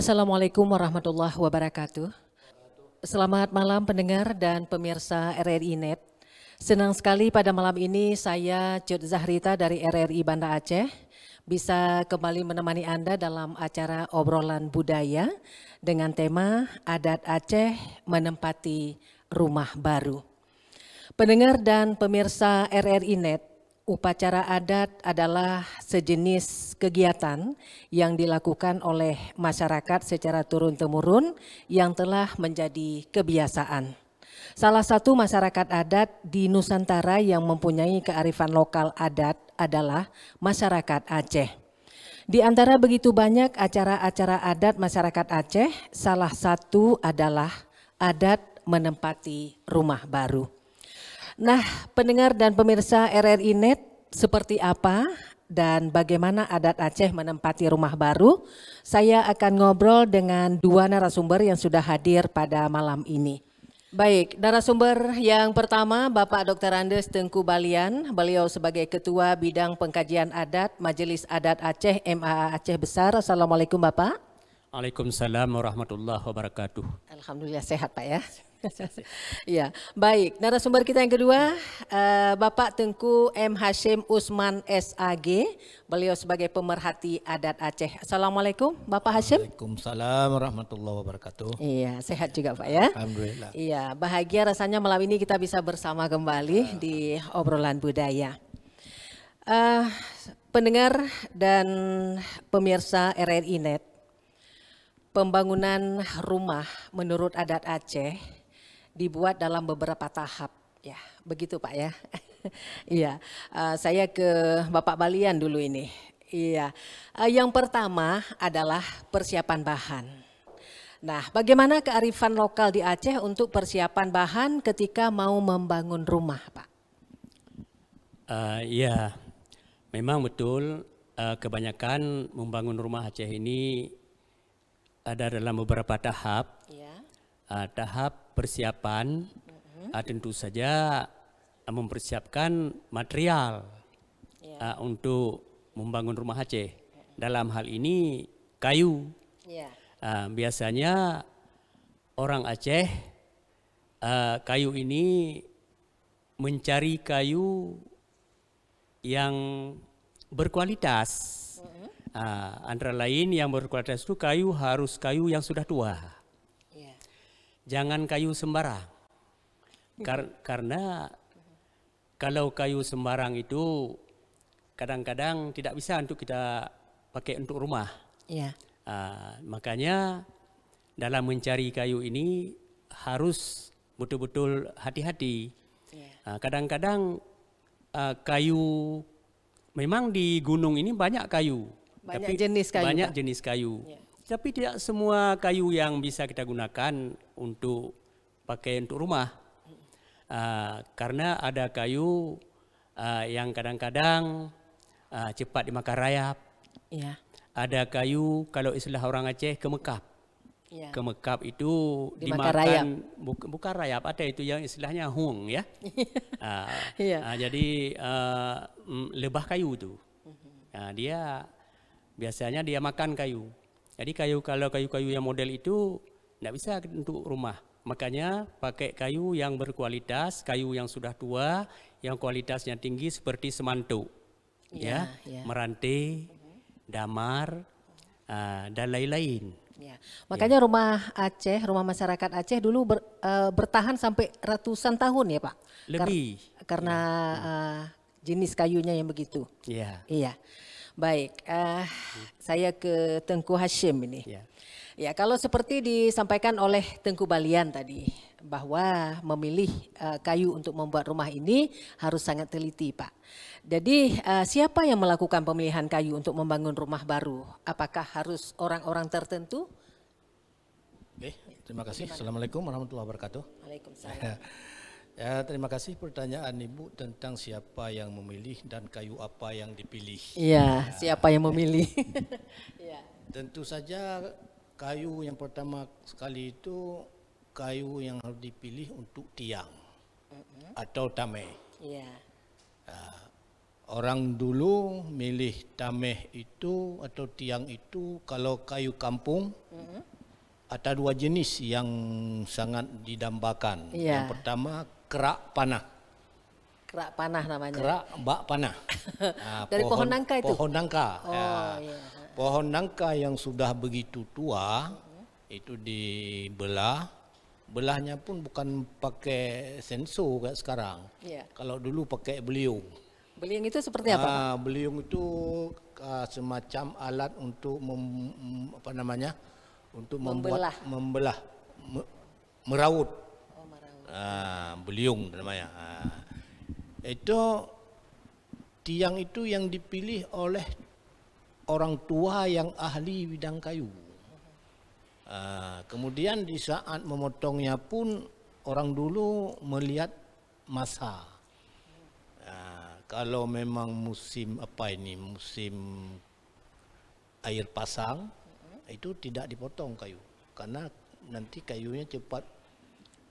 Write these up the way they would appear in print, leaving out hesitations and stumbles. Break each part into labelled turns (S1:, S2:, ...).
S1: Assalamualaikum warahmatullahi wabarakatuh. Selamat malam pendengar dan pemirsa RRI Net. Senang sekali pada malam ini saya Cut Zahrita dari RRI Banda Aceh bisa kembali menemani Anda dalam acara obrolan budaya dengan tema Adat Aceh Menempati Rumah Baru. Pendengar dan pemirsa RRI Net, upacara adat adalah sejenis kegiatan yang dilakukan oleh masyarakat secara turun-temurun yang telah menjadi kebiasaan. Salah satu masyarakat adat di Nusantara yang mempunyai kearifan lokal adat adalah masyarakat Aceh. Di antara begitu banyak acara-acara adat masyarakat Aceh, salah satu adalah adat menempati rumah baru. Nah, pendengar dan pemirsa RRI Net, seperti apa dan bagaimana adat Aceh menempati rumah baru? Saya akan ngobrol dengan dua narasumber yang sudah hadir pada malam ini. Baik, narasumber yang pertama Bapak Dr. Andes Tengku Balian, beliau sebagai Ketua Bidang Pengkajian Adat Majelis Adat Aceh MAA Aceh Besar. Assalamualaikum Bapak.
S2: Waalaikumsalam warahmatullahi wabarakatuh.
S1: Alhamdulillah sehat Pak ya. Ya, baik. Narasumber kita yang kedua, Bapak Tengku M. Hashim Usman SAG, beliau sebagai pemerhati adat Aceh. Assalamualaikum Bapak Hashim.
S3: Waalaikumsalam warahmatullahi wabarakatuh.
S1: Iya, sehat juga Pak ya.
S3: Alhamdulillah.
S1: Iya, bahagia rasanya malam ini kita bisa bersama kembali di obrolan budaya. Pendengar dan pemirsa RRI Net, pembangunan rumah menurut adat Aceh dibuat dalam beberapa tahap, ya begitu Pak ya. Iya, saya ke Bapak Balian dulu ini. Iya, yang pertama adalah persiapan bahan. Nah, bagaimana kearifan lokal di Aceh untuk persiapan bahan ketika mau membangun rumah, Pak?
S2: Ya, memang betul. Kebanyakan membangun rumah Aceh ini ada dalam beberapa tahap.
S1: Ya.
S2: Tahap persiapan tentu saja mempersiapkan material untuk membangun rumah Aceh. Dalam hal ini kayu. Biasanya orang Aceh kayu ini mencari kayu yang berkualitas. Antara lain yang berkualitas itu harus kayu yang sudah tua. Jangan kayu sembarang, karena kalau kayu sembarang itu kadang-kadang tidak bisa untuk kita pakai untuk rumah. Makanya dalam mencari kayu ini harus betul-betul hati-hati. Kadang-kadang kayu, memang di gunung ini banyak kayu,
S1: banyak jenis kayu.
S2: Banyak jenis kayu. Tapi tidak semua kayu yang bisa kita gunakan untuk pakai untuk rumah. Karena ada kayu yang kadang-kadang cepat dimakan rayap. Ada kayu, kalau istilah orang Aceh, kemekap. Kemekap itu dimakan rayap. Bukan rayap, ada itu yang istilahnya hung ya. Jadi lebah kayu itu. Dia biasanya dia makan kayu. Jadi kalau kayu-kayu yang model itu tidak bisa untuk rumah. Makanya pakai kayu yang berkualitas, kayu yang sudah tua, yang kualitasnya tinggi seperti semantuk, meranti, damar, dan lain-lain.
S1: Makanya rumah Aceh, rumah masyarakat Aceh dulu bertahan sampai ratusan tahun ya Pak?
S2: Lebih.
S1: Karena jenis kayunya yang begitu. Iya. Baik, saya ke Tengku Hashim ini. Ya, kalau seperti disampaikan oleh Tengku Balian tadi, bahwa memilih kayu untuk membuat rumah ini harus sangat teliti, Pak. Jadi siapa yang melakukan pemilihan kayu untuk membangun rumah baru? Apakah harus orang-orang tertentu?
S3: Terima kasih. Assalamualaikum warahmatullahi wabarakatuh.
S1: Waalaikumsalam.
S3: Ya, terima kasih pertanyaan Ibu tentang siapa yang memilih dan kayu apa yang dipilih.
S1: Iya, siapa yang memilih? Iya.
S3: Tentu saja kayu yang pertama sekali itu kayu yang harus dipilih untuk tiang atau tameh.
S1: Iya.
S3: Orang dulu milih tameh itu atau tiang itu kalau kayu kampung ada dua jenis yang sangat didambakan.
S1: Iya.
S3: Yang pertama kerak panah.
S1: Kerak panah namanya.
S3: Kerak bak panah.
S1: Dari pohon nangka itu?
S3: Pohon nangka.
S1: Oh, iya.
S3: Pohon nangka yang sudah begitu tua itu dibelah. Belahnya pun bukan pakai sensor kayak sekarang.
S1: Iya.
S3: Kalau dulu pakai beliung.
S1: Beliung itu seperti apa, Pak?
S3: Beliung itu semacam alat untuk meraut.
S1: Oh, meraut.
S3: Beliung namanya. Itu tiang itu yang dipilih oleh orang tua yang ahli bidang kayu. Kemudian di saat memotongnya pun orang dulu melihat masa. Kalau memang musim air pasang, itu tidak dipotong kayu karena nanti kayunya cepat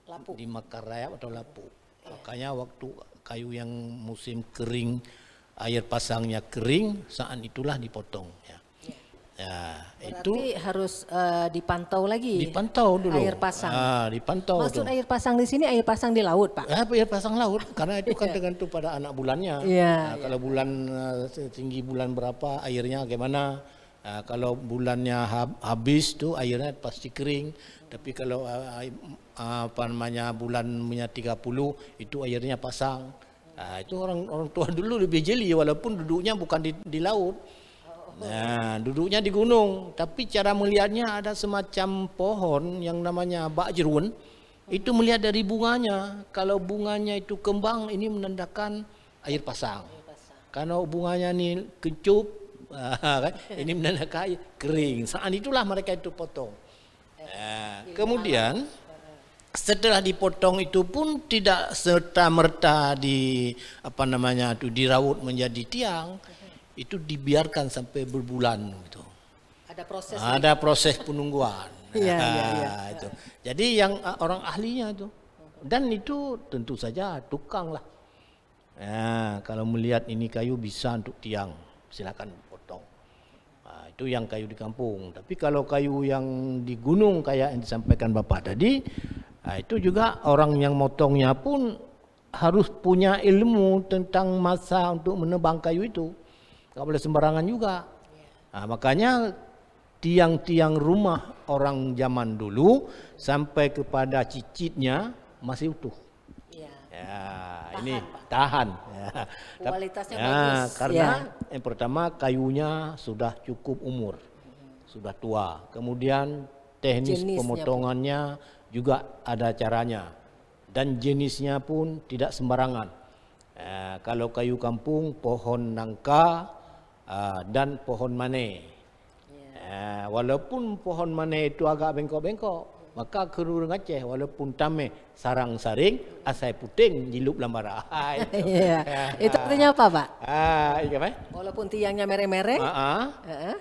S1: Lapuk.
S3: dimakan rayap atau lapuk. Makanya waktu kayu yang musim kering, air pasangnya kering, saat itulah dipotong.
S1: Berarti harus dipantau lagi.
S3: Dipantau dulu.
S1: Air pasang.
S3: Dipantau.
S1: Maksud air pasang di sini air pasang di laut, Pak?
S3: Air pasang laut, karena itu kan tergantung pada anak bulannya. Kalau bulan tinggi bulan berapa, airnya bagaimana. Kalau bulannya habis tuh airnya pasti kering. Tapi kalau bulannya 30 itu airnya pasang. Itu orang tua dulu lebih jeli walaupun duduknya bukan di laut. Duduknya di gunung, tapi cara melihatnya ada semacam pohon yang namanya bak jerun. Itu melihat dari bunganya. Kalau bunganya itu kembang, ini menandakan air pasang. Kalau bunganya ini kecup, ini menandakan kering. Saat itulah mereka itu potong. Kemudian setelah dipotong itu pun tidak serta-merta diraut menjadi tiang. Itu dibiarkan sampai berbulan gitu. Ada proses penungguan. Itu. Jadi yang orang ahlinya itu, dan itu tentu saja tukang lah. Kalau melihat ini kayu bisa untuk tiang, silakan potong. Itu yang kayu di kampung. Tapi kalau kayu yang di gunung kayak yang disampaikan Bapak tadi, itu juga orang yang motongnya pun harus punya ilmu tentang masa untuk menebang kayu itu. Nggak boleh sembarangan juga. Makanya tiang-tiang rumah orang zaman dulu sampai kepada cicitnya masih utuh. Ini tahan.
S1: Kualitasnya bagus.
S3: Karena yang pertama kayunya sudah cukup umur, sudah tua. Kemudian teknis pemotongannya juga ada caranya, dan jenisnya pun tidak sembarangan. Kalau kayu kampung, pohon nangka dan pohon mane. Walaupun pohon mane itu agak bengkok-bengkok, maka kerurung Aceh walaupun tameh sarang saring, asai puting jilup lambara.
S1: Itu artinya apa, Pak?
S3: Walaupun
S1: tiangnya mereng-mereng,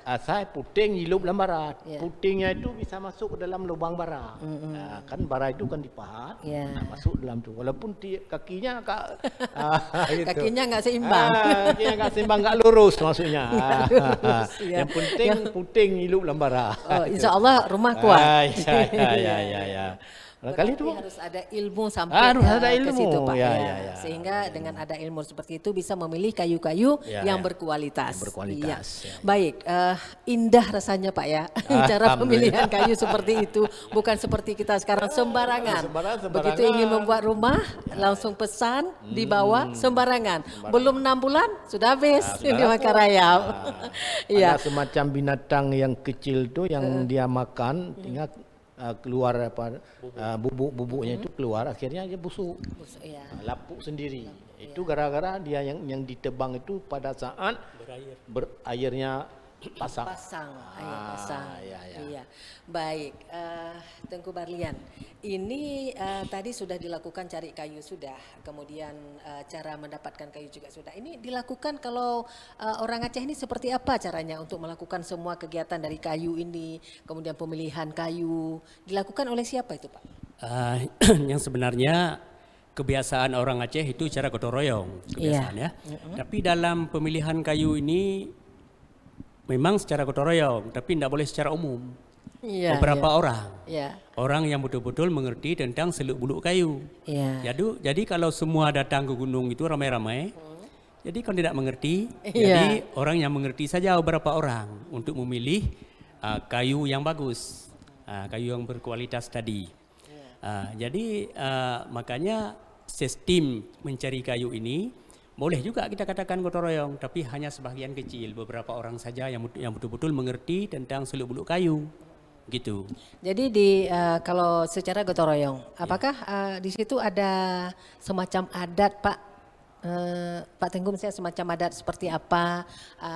S3: asai puting jilup lambara. Putingnya itu bisa masuk ke dalam lubang bara. Kan bara itu kan dipahat, masuk dalam itu. Walaupun kakinya
S1: kakinya nggak seimbang.
S3: Kakinya nggak seimbang, nggak lurus maksudnya. Yang penting puting jilup lambara.
S1: Insya Allah rumah kuat.
S3: Kali itu
S1: harus ada ilmu sampai ke situ, Pak. Sehingga dengan ada ilmu seperti itu bisa memilih kayu-kayu yang berkualitas. Baik, indah rasanya, Pak ya. Cara pemilihan kayu seperti itu, bukan seperti kita sekarang sembarangan. Begitu ingin membuat rumah, langsung pesan, dibawa sembarangan. Belum 6 bulan sudah habis dimakan rayap.
S3: Ada semacam binatang yang kecil tuh yang dia makan, tinggal keluar bubuk-bubuknya itu keluar, akhirnya dia busuk, lapuk sendiri. Itu gara-gara dia yang ditebang itu pada saat airnya pasang.
S1: Pasang, pasang.
S3: Ya.
S1: Iya. Baik, Tengku Barlian, ini tadi sudah dilakukan cari kayu sudah, kemudian cara mendapatkan kayu juga sudah. Ini dilakukan kalau orang Aceh ini seperti apa caranya untuk melakukan semua kegiatan dari kayu ini, kemudian pemilihan kayu, dilakukan oleh siapa itu Pak?
S2: Yang sebenarnya kebiasaan orang Aceh itu cara gotong royong, kebiasaan ya. Tapi dalam pemilihan kayu ini memang secara gotong royong, tapi tidak boleh secara umum. Beberapa orang yang betul-betul mengerti tentang seluk-beluk kayu. Jadi kalau semua datang ke gunung itu ramai-ramai, jadi kalau tidak mengerti, jadi orang yang mengerti saja beberapa orang untuk memilih kayu yang bagus, kayu yang berkualitas tadi. Jadi makanya sistem mencari kayu ini boleh juga kita katakan gotong royong, tapi hanya sebagian kecil, beberapa orang saja yang betul-betul mengerti tentang seluk-beluk kayu, gitu.
S1: Jadi kalau secara gotong royong, apakah di situ ada semacam adat Pak? Pak Tengku, misalnya semacam adat seperti apa?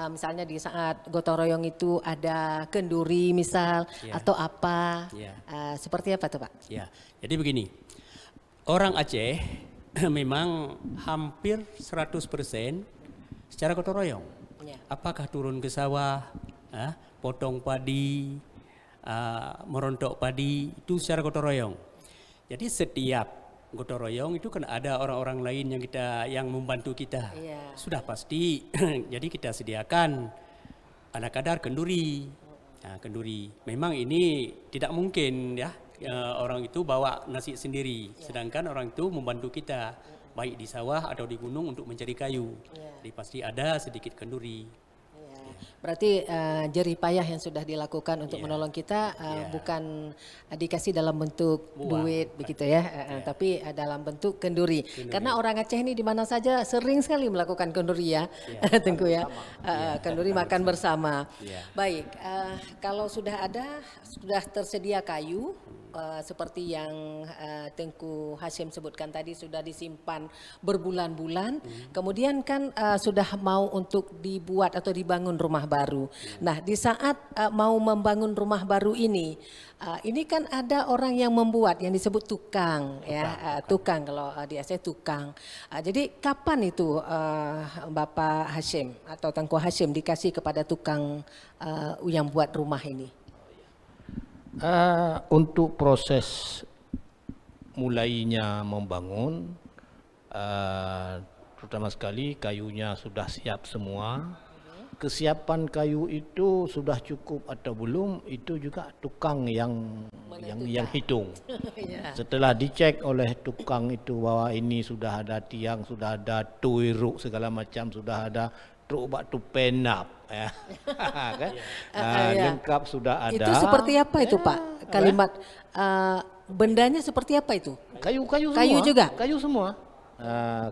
S1: Misalnya di saat gotong royong itu ada kenduri misal atau apa? Seperti apa tuh Pak?
S2: Jadi begini, orang Aceh memang hampir 100% secara gotong royong. Apakah turun ke sawah, potong padi, merontok padi, itu secara gotong royong. Jadi setiap gotong royong itu kan ada orang-orang lain yang membantu kita. Sudah pasti. Jadi kita sediakan ada kadar kenduri. Kenduri. Memang ini tidak mungkin ya. Orang itu bawa nasi sendiri, sedangkan orang itu membantu kita baik di sawah atau di gunung untuk mencari kayu. Jadi pasti ada sedikit kenduri.
S1: Berarti jerih payah yang sudah dilakukan untuk menolong kita bukan dikasih dalam bentuk duit begitu ya, tapi dalam bentuk kenduri. Karena orang Aceh ini di mana saja sering sekali melakukan kenduri ya, Tengku ya. Kenduri makan bersama. Baik, kalau sudah tersedia kayu seperti yang Tengku Hashim sebutkan tadi, sudah disimpan berbulan-bulan, kemudian kan sudah mau untuk dibuat atau dibangun rumah baru. Nah, di saat mau membangun rumah baru ini kan ada orang yang membuat yang disebut tukang, tukang kalau di Aceh tukang. Jadi kapan itu Bapak Hashim atau Tengku Hashim dikasih kepada tukang yang buat rumah ini?
S3: Untuk proses mulainya membangun, terutama sekali kayunya sudah siap semua. Kesiapan kayu itu sudah cukup atau belum, itu juga tukang yang hitung. Setelah dicek oleh tukang itu bahwa ini sudah ada tiang, sudah ada tuiruk segala macam, sudah ada truk batu penap, kan? Lengkap sudah ada.
S1: Itu seperti apa itu Pak? Kalimat bendanya seperti apa itu?
S3: Kayu semua.
S1: Kayu juga.
S3: Kayu semua.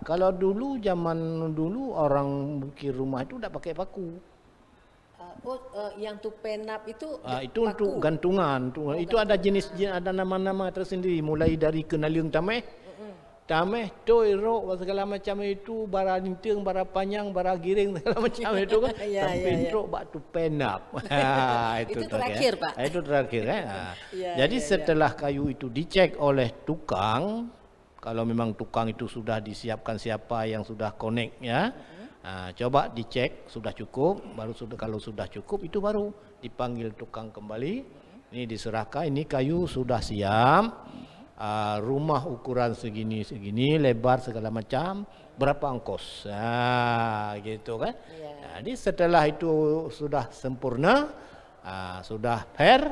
S3: Kalau zaman dulu orang bikin rumah itu udah pakai paku.
S1: Yang tupenap itu
S3: itu untuk gantungan. Itu ada jenis, ada nama-nama tersendiri, mulai dari kenaliung tameh, toiro segala macam itu, bara linting, bara panjang, bara giring segala macam itu kan. Sampai truk batu penap. Itu
S1: terakhir Pak.
S3: Itu terakhir Jadi setelah kayu itu dicek oleh tukang, kalau memang tukang itu sudah disiapkan siapa yang sudah connect ya, coba dicek sudah cukup, kalau sudah cukup itu baru dipanggil tukang kembali, ini diserahkan, ini kayu sudah siap, rumah ukuran segini, lebar segala macam, berapa ongkos, gitu kan. Jadi setelah itu sudah sempurna, sudah fair,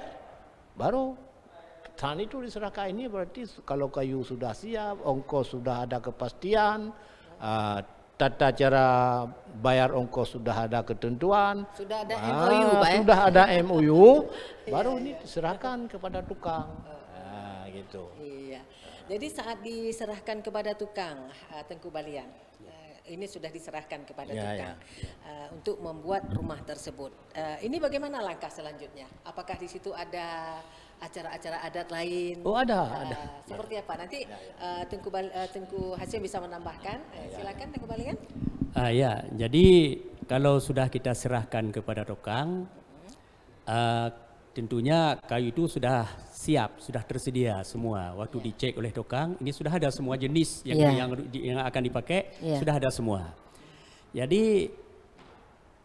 S3: baru tanah itu diserahkan. Ini berarti kalau kayu sudah siap, ongkos sudah ada kepastian, tata cara bayar ongkos sudah ada ketentuan,
S1: sudah ada MOU Pak ya?
S3: Sudah ada MOU, baru ini diserahkan kepada tukang. Gitu.
S1: Iya. Jadi saat diserahkan kepada tukang, Tengku Barlian, ini sudah diserahkan kepada tukang untuk membuat rumah tersebut. Ini bagaimana langkah selanjutnya? Apakah di situ ada acara-acara adat lain?
S3: Oh ada.
S1: Seperti apa? Nanti Tengku Hashim bisa menambahkan. Silakan Tengku Barlian.
S2: Jadi kalau sudah kita serahkan kepada tukang, tentunya kayu itu sudah siap, sudah tersedia semua. Waktu dicek oleh tukang, ini sudah ada semua jenis yang akan dipakai, sudah ada semua. Jadi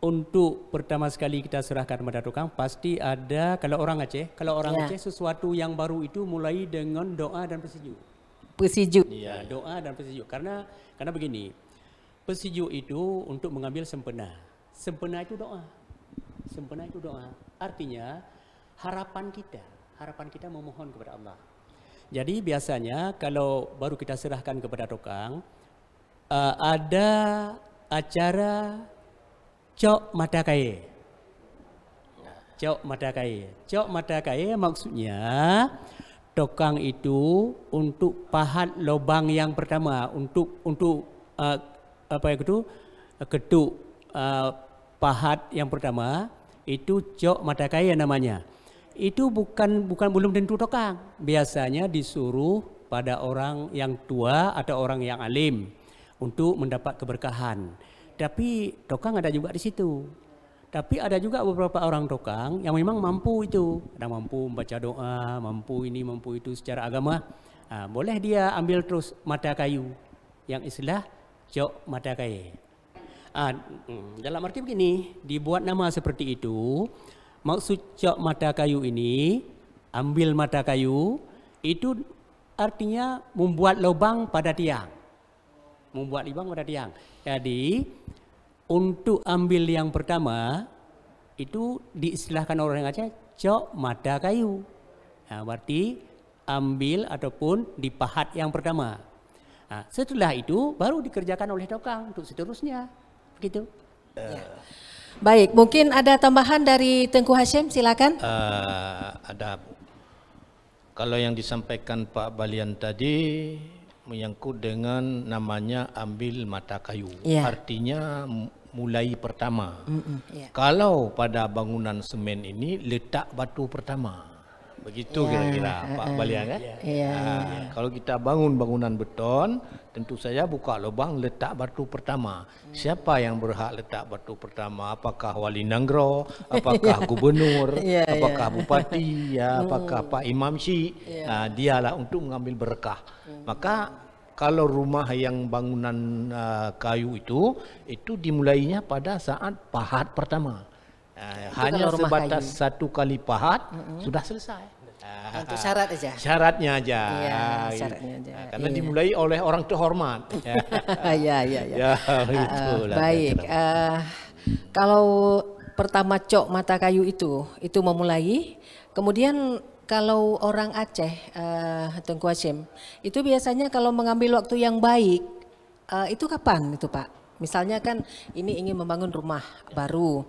S2: untuk pertama sekali kita serahkan kepada tukang, pasti ada, kalau orang Aceh sesuatu yang baru itu mulai dengan doa dan pesiju. Ya, doa dan pesiju. Karena begini, pesiju itu untuk mengambil sempena. Sempena itu doa. Sempena itu doa. Artinya harapan kita memohon kepada Allah. Jadi biasanya kalau baru kita serahkan kepada tukang, ada acara cok mata kaye. Cok mata kaye. Cok mata kaye maksudnya tukang itu untuk pahat lubang yang pertama, untuk ketuk pahat yang pertama itu cok mata kaye namanya. Itu belum tentu tukang. Biasanya disuruh pada orang yang tua atau orang yang alim untuk mendapat keberkahan. Tapi tukang ada juga di situ. Tapi ada juga beberapa orang tukang yang memang mampu itu. Ada mampu membaca doa, mampu ini, mampu itu secara agama. Boleh dia ambil terus mata kayu. Yang istilah cok mata kayu. Dalam arti begini, dibuat nama seperti itu. Maksud cok mata kayu ini, ambil mata kayu, itu artinya membuat lubang pada tiang. Membuat lubang pada tiang. Jadi untuk ambil yang pertama itu diistilahkan orang Aceh cok mata kayu. Berarti ambil ataupun dipahat yang pertama. Setelah itu baru dikerjakan oleh tukang untuk seterusnya. Begitu.
S1: Baik, mungkin ada tambahan dari Tengku Hashim, silakan.
S3: Ada. Kalau yang disampaikan Pak Balian tadi menyangkut dengan namanya ambil mata kayu. Artinya mulai pertama. Kalau pada bangunan semen ini letak batu pertama. Begitu kira-kira Pak Balian kan? Kalau kita bangun bangunan beton, tentu saja buka lubang letak batu pertama. Siapa yang berhak letak batu pertama? Apakah Wali Nanggro? Apakah Gubernur? Apakah Bupati? Apakah Pak Imam Syekh? Dialah untuk mengambil berkah. Maka kalau rumah yang bangunan kayu itu dimulainya pada saat pahat pertama. Hanya sebatas satu kali pahat sudah selesai.
S1: Untuk syarat aja.
S3: Syaratnya aja.
S1: Syaratnya aja.
S3: Karena dimulai oleh orang terhormat.
S1: Baik. Kalau pertama cok mata kayu itu memulai, kemudian kalau orang Aceh, Tengku Hashim, itu biasanya kalau mengambil waktu yang baik, itu kapan itu Pak? Misalnya kan ini ingin membangun rumah baru,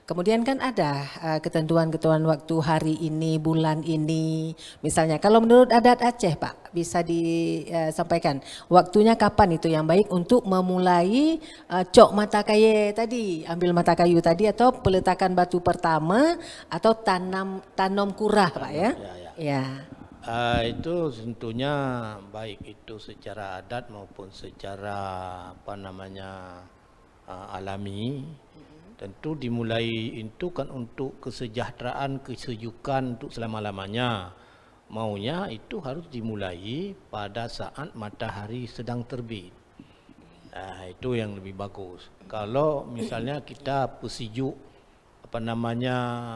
S1: kemudian kan ada ketentuan-ketentuan waktu hari ini, bulan ini. Misalnya kalau menurut adat Aceh Pak, bisa disampaikan waktunya kapan itu yang baik untuk memulai cok mata kayu tadi, ambil mata kayu tadi, atau peletakan batu pertama, atau tanam kurah Pak ya?
S3: Itu tentunya baik itu secara adat maupun secara alami. Tentu dimulai itu kan untuk kesejahteraan, kesejukan untuk selama-lamanya. Maunya itu harus dimulai pada saat matahari sedang terbit. Itu yang lebih bagus. Kalau misalnya kita pesiju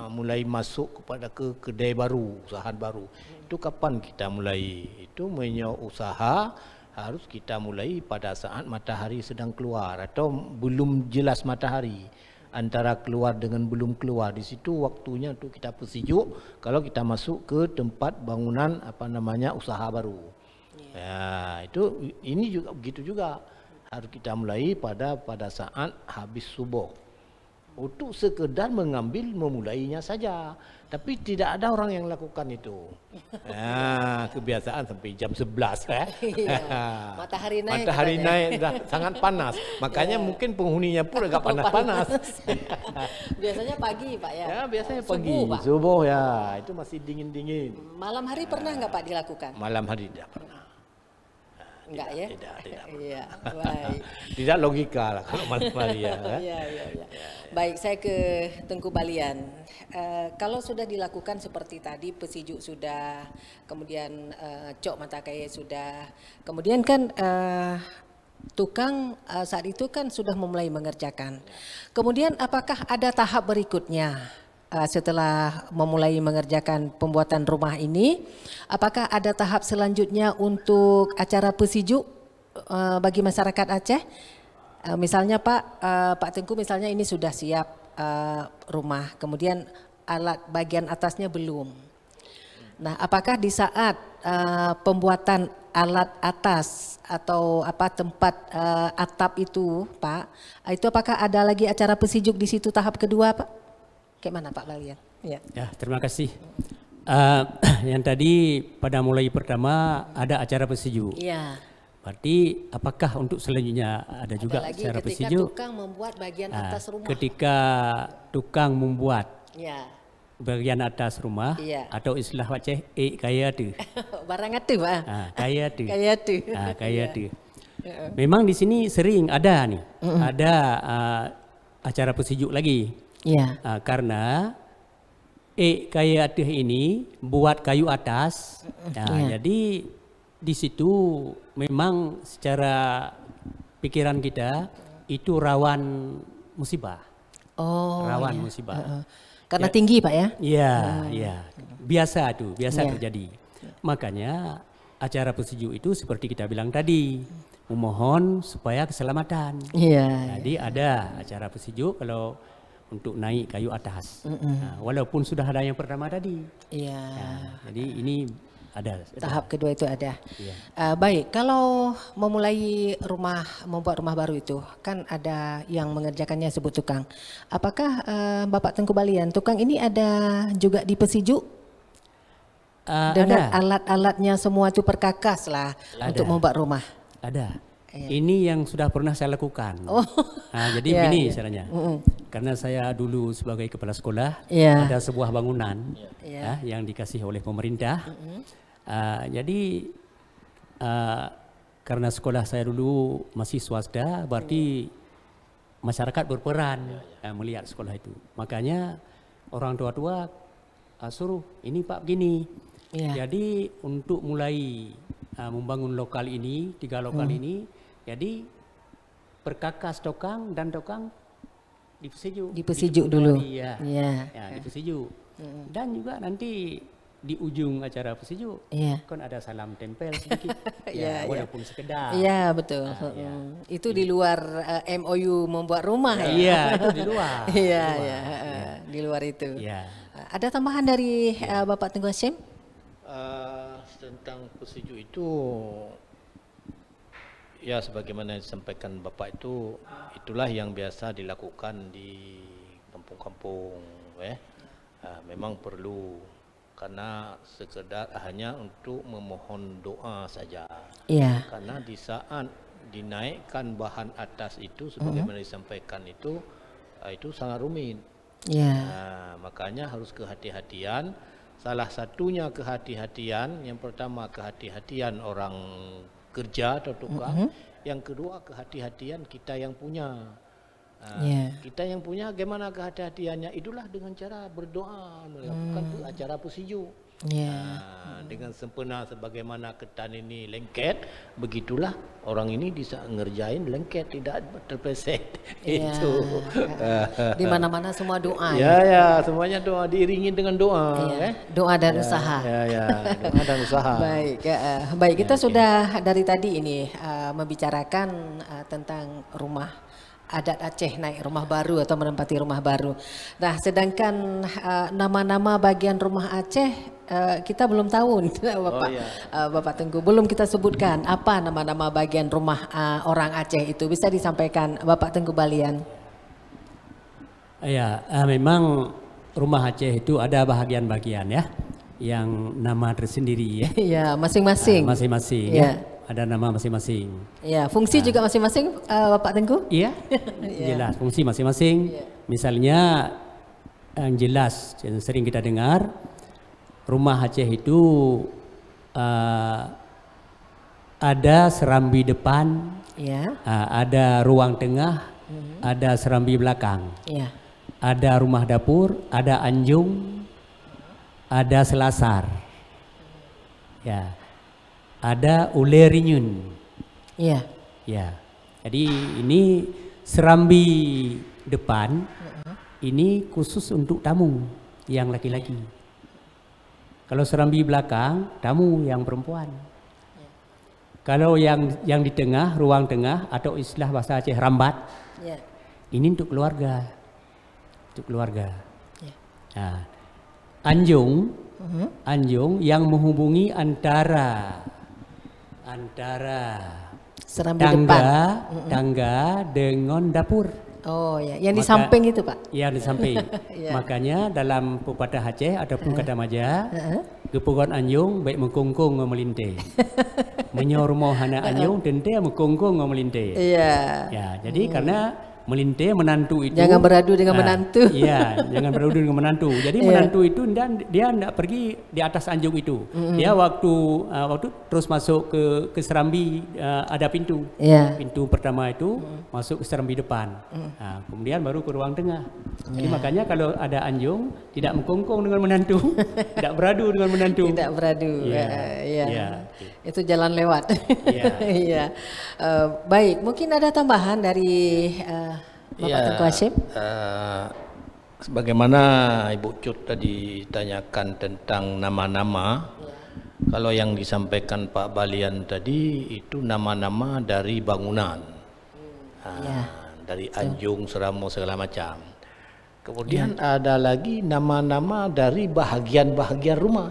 S3: mulai masuk kepada kedai baru, usaha baru. Itu kapan kita mulai? Itu usaha harus kita mulai pada saat matahari sedang keluar atau belum jelas matahari. Antara keluar dengan belum keluar, di situ waktunya untuk kita pesiju kalau kita masuk ke tempat bangunan usaha baru. Ini juga begitu juga harus kita mulai pada saat habis subuh. Untuk sekedar memulainya saja, tapi tidak ada orang yang lakukan itu. Kebiasaan sampai jam 11 Matahari naik dah sangat panas. Makanya mungkin penghuninya pun agak panas-panas.
S1: Biasanya pagi Pak ya?
S3: Biasanya pagi, subuh ya, itu masih dingin-dingin.
S1: Malam hari pernah nggak Pak dilakukan?
S3: Malam hari tidak pernah.
S1: Enggak ya?
S3: Tidak.
S1: Iya, baik.
S3: Tidak logika lah kalau Malia.
S1: Iya. Baik, saya ke Tengku Balian. Kalau sudah dilakukan seperti tadi, pesijuk sudah, kemudian cok mata kaya sudah, kemudian kan tukang saat itu kan sudah memulai mengerjakan. Kemudian apakah ada tahap berikutnya setelah memulai mengerjakan pembuatan rumah ini? Apakah ada tahap selanjutnya untuk acara pesijuk bagi masyarakat Aceh? Misalnya Pak Tengku misalnya ini sudah siap rumah, kemudian alat bagian atasnya belum. Nah, apakah di saat pembuatan alat atas atau tempat atap itu, Pak, itu apakah ada lagi acara pesijuk di situ tahap kedua, Pak? Kayak mana Pak Balian? Ya,
S2: terima kasih. Yang tadi pada mulai pertama ada acara pesijuk.
S1: Iya.
S2: Berarti apakah untuk selanjutnya ada juga acara pesijuk?
S1: Ketika tukang membuat bagian atas rumah.
S2: Ketika tukang membuat bagian atas rumah,
S1: iya,
S2: atau istilah Aceh kaya tu.
S1: Barang atu, Pak.
S2: Kaya tu.
S1: Kaya tu.
S2: Memang di sini sering ada nih, ada acara pesijuk lagi.
S1: Iya.
S2: Karena kaya tu ini buat kayu atas. Jadi di situ memang secara pikiran kita itu rawan musibah. Rawan musibah.
S1: Karena tinggi Pak ya?
S2: Iya. Biasa terjadi. Makanya acara pesijuk itu seperti kita bilang tadi, memohon supaya keselamatan. Jadi ada acara pesijuk kalau untuk naik kayu atas. Walaupun sudah ada yang pertama tadi. Jadi ini ada.
S1: Tahap kedua itu ada. Baik, kalau memulai membuat rumah baru itu kan ada yang mengerjakannya sebut tukang. Apakah Bapak Tengku Balian, tukang ini ada juga di pesijuk? Dengan alat-alatnya semua itu perkakas lah untuk membuat rumah.
S2: Ada. Ini yang sudah pernah saya lakukan. Jadi begini caranya. Karena saya dulu sebagai kepala sekolah ada sebuah bangunan yang dikasih oleh pemerintah. Jadi karena sekolah saya dulu masih swasta, berarti masyarakat berperan melihat sekolah itu. Makanya orang tua-tua suruh ini Pak begini. Jadi untuk mulai membangun lokal ini, 3 lokal ini, jadi perkakas tukang dan tukang di pesijuk dulu. Di pesijuk. Dan juga nanti di ujung acara pesijuk kan ada salam tempel sedikit, walaupun sekedar.
S1: Iya betul. Itu di luar MOU membuat rumah ya.
S2: Iya itu di luar.
S1: Di luar itu. Ada tambahan dari Bapak Tengku Hashim?
S3: Tentang pesijuk itu, ya sebagaimana disampaikan Bapak itulah yang biasa dilakukan di kampung-kampung. Memang perlu. Karena sekedar hanya untuk memohon doa saja. Karena di saat dinaikkan bahan atas itu, sebagaimana disampaikan itu sangat rumit. Makanya harus kehati-hatian. Salah satunya kehati-hatian. Yang pertama kehati-hatian orang kerja atau tukang. Yang kedua kehati-hatian kita yang punya. Kita yang punya bagaimana kehati-hatiannya, itulah dengan cara berdoa melakukan acara pesijuk. Dengan sempurna sebagaimana ketan ini lengket, begitulah orang ini bisa ngerjain lengket, tidak terpleset. Itu
S1: di mana-mana semua doa.
S3: Semuanya doa, diiringi dengan doa.
S1: Doa dan usaha.
S3: Doa dan usaha.
S1: Baik, kita sudah dari tadi ini membicarakan tentang rumah adat Aceh naik rumah baru atau menempati rumah baru. Nah, sedangkan nama-nama bagian rumah Aceh kita belum tahu, Bapak Tengku belum kita sebutkan apa nama-nama bagian rumah orang Aceh itu. Bisa disampaikan Bapak Tengku Balian?
S2: Memang rumah Aceh itu ada bahagian-bahagian yang nama tersendiri
S1: masing-masing.
S2: Masing-masing ada nama masing-masing.
S1: Fungsi juga masing-masing, Bapak Tengku?
S2: Jelas fungsi masing-masing. Misalnya yang jelas yang sering kita dengar, rumah Aceh itu ada serambi depan,
S1: Ya.
S2: ada ruang tengah, ada serambi belakang,
S1: Ya.
S2: ada rumah dapur, ada anjung, ada selasar, ya, ada ulerinyun,
S1: Ya.
S2: ya. Jadi ini serambi depan ini khusus untuk tamu yang laki-laki. Kalau serambi belakang tamu yang perempuan. Kalau yang di tengah, ruang tengah atau istilah bahasa Aceh rambat,
S1: Ya.
S2: ini untuk keluarga, untuk keluarga.
S1: Ya.
S2: Nah, anjung yang menghubungi antara
S1: Serambi depan.
S2: tangga dengan dapur.
S1: Oh ya, yang di samping itu Pak.
S2: Yang di samping.
S1: Ya.
S2: Makanya dalam pepatah Aceh ataupun kata Maja, kepugan anjung baik mengkungkung melinte. Menyormoh anak anjung tente mengkungkung melinte.
S1: Iya.
S2: Ya, jadi karena melinte menantu itu
S1: Jangan beradu dengan menantu.
S2: Iya, jangan beradu dengan menantu. Jadi menantu itu dia tidak pergi di atas anjung itu. Dia waktu terus masuk ke serambi, ada pintu.
S1: Iya.
S2: Pintu pertama itu masuk ke serambi depan. Nah, kemudian baru ke ruang tengah. Jadi makanya kalau ada anjung tidak mengkongkong dengan menantu, tidak beradu dengan menantu.
S1: Tidak beradu.
S2: Iya.
S1: Iya.
S2: Iya.
S1: Itu jalan lewat.
S2: Iya.
S1: Iya. Baik, mungkin ada tambahan dari Bapak Tengku Hashim.
S3: Sebagaimana Ibu Cut tadi tanyakan tentang nama-nama, kalau yang disampaikan Pak Balian tadi itu nama-nama dari bangunan, dari anjung, seramo segala macam. Kemudian ada lagi nama-nama dari bahagian-bahagian rumah.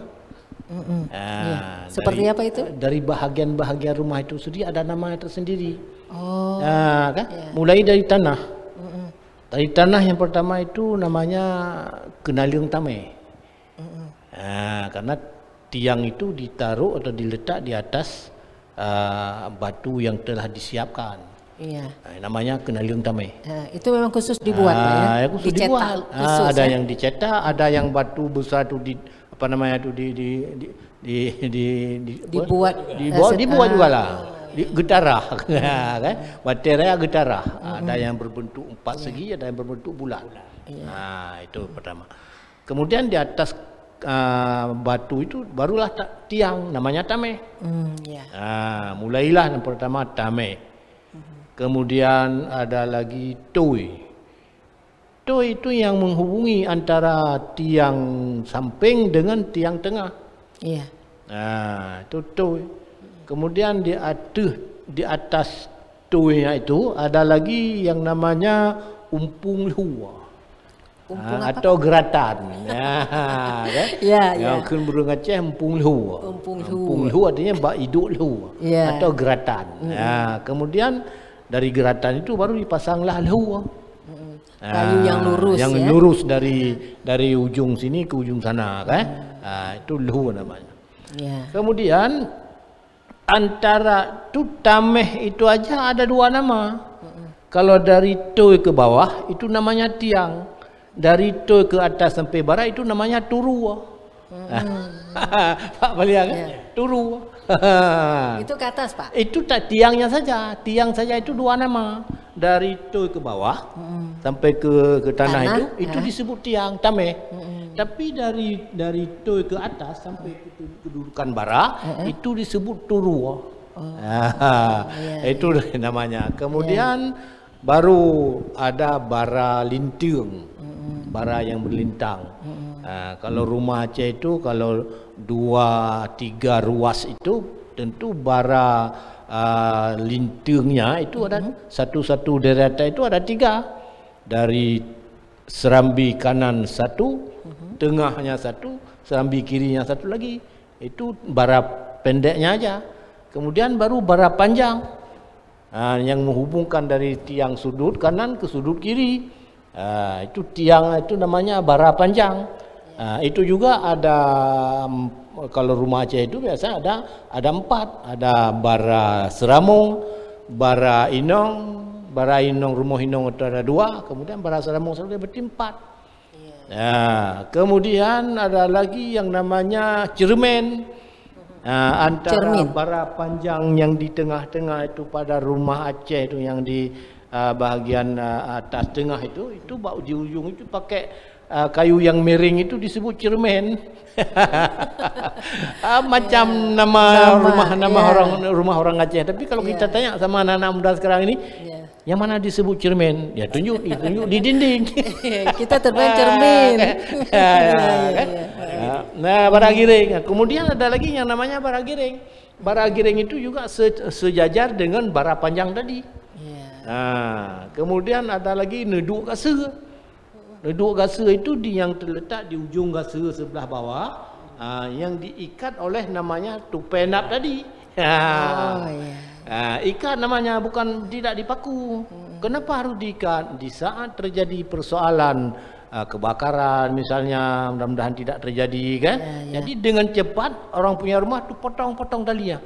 S1: Seperti apa itu?
S3: Dari bahagian-bahagian rumah itu sendiri ada nama tersendiri.
S1: Oh.
S3: Kan? Mulai dari tanah. Dari tanah yang pertama itu namanya Kenaliung Tame. Karena tiang itu ditaruh atau diletak di atas batu yang telah disiapkan.
S1: Iya.
S3: Namanya Kenaliung Tame.
S1: Itu memang khusus dibuat Pak ya?
S3: Khusus dibuat.
S1: Khusus,
S3: ada yang dicetak, ada yang batu besar itu dibuat juga lah. Getarah, kan? Baterai getarah. Ada yang berbentuk 4 segi, ada yang berbentuk bulat. Nah, itu pertama. Kemudian di atas batu itu barulah tiang, namanya tame. Mulailah yang pertama tame. Kemudian ada lagi toi. Toi itu yang menghubungi antara tiang samping dengan tiang tengah.
S1: Iya.
S3: Nah, itu toi. Kemudian di atas toinya itu ada lagi yang namanya umpung hua. Atau geratan. Kan? Yang burung Aceh umpung hua. Umpung hua artinya bak hidup hua atau geratan. Kemudian dari geratan itu baru dipasanglah hua.
S1: Kayu yang lurus,
S3: yang lurus dari ujung sini ke ujung sana, kan? Itu hua namanya. Kemudian antara tu tameh itu aja ada 2 nama. Kalau dari toi ke bawah itu namanya tiang. Dari toi ke atas sampai barat itu namanya turua. Pak Balian kan? Turua.
S1: Itu ke atas Pak?
S3: Itu tak tiangnya saja. Tiang saja itu 2 nama. Dari toi ke bawah sampai ke tanah itu disebut tiang tameh. Tapi dari toi ke atas sampai ke kedudukan bara itu disebut turua. Itu namanya. Kemudian baru ada bara linting, bara yang berlintang. Kalau rumah Aceh itu kalau 2-3 ruas itu tentu bara lintingnya itu ada satu deretan itu ada 3. Dari serambi kanan 1, tengahnya 1, serambi kirinya 1 lagi. Itu bara pendeknya aja. Kemudian baru bara panjang yang menghubungkan dari tiang sudut kanan ke sudut kiri. Itu tiang itu namanya bara panjang. Itu juga ada, kalau rumah Aceh itu biasa ada 4. Ada bara seramung, bara inong, rumah inong itu ada 2, kemudian bara seramung satu berarti 4. Kemudian ada lagi yang namanya cermen. Antara bara panjang yang di tengah-tengah itu pada rumah Aceh itu, yang di bahagian atas tengah itu di ujung itu pakai kayu yang miring, itu disebut cermin. Macam nama rumah orang Aceh. Tapi kalau kita tanya sama anak-anak muda sekarang ini, yang mana disebut cermin? Ya tunjuk di dinding.
S1: Kita termain cermin.
S3: Nah, bara giring. Kemudian ada lagi yang namanya bara giring. Bara giring itu juga sejajar dengan bara panjang tadi. Nah, kemudian ada lagi neduk gasa. Neduk gasa itu yang terletak di ujung gasa sebelah bawah, yang diikat oleh namanya tupenap tadi. Ikat namanya, bukan tidak dipaku. Kenapa harus diikat? Di saat terjadi persoalan kebakaran misalnya, mudah-mudahan tidak terjadi kan. Jadi dengan cepat orang punya rumah tu potong-potong talinya.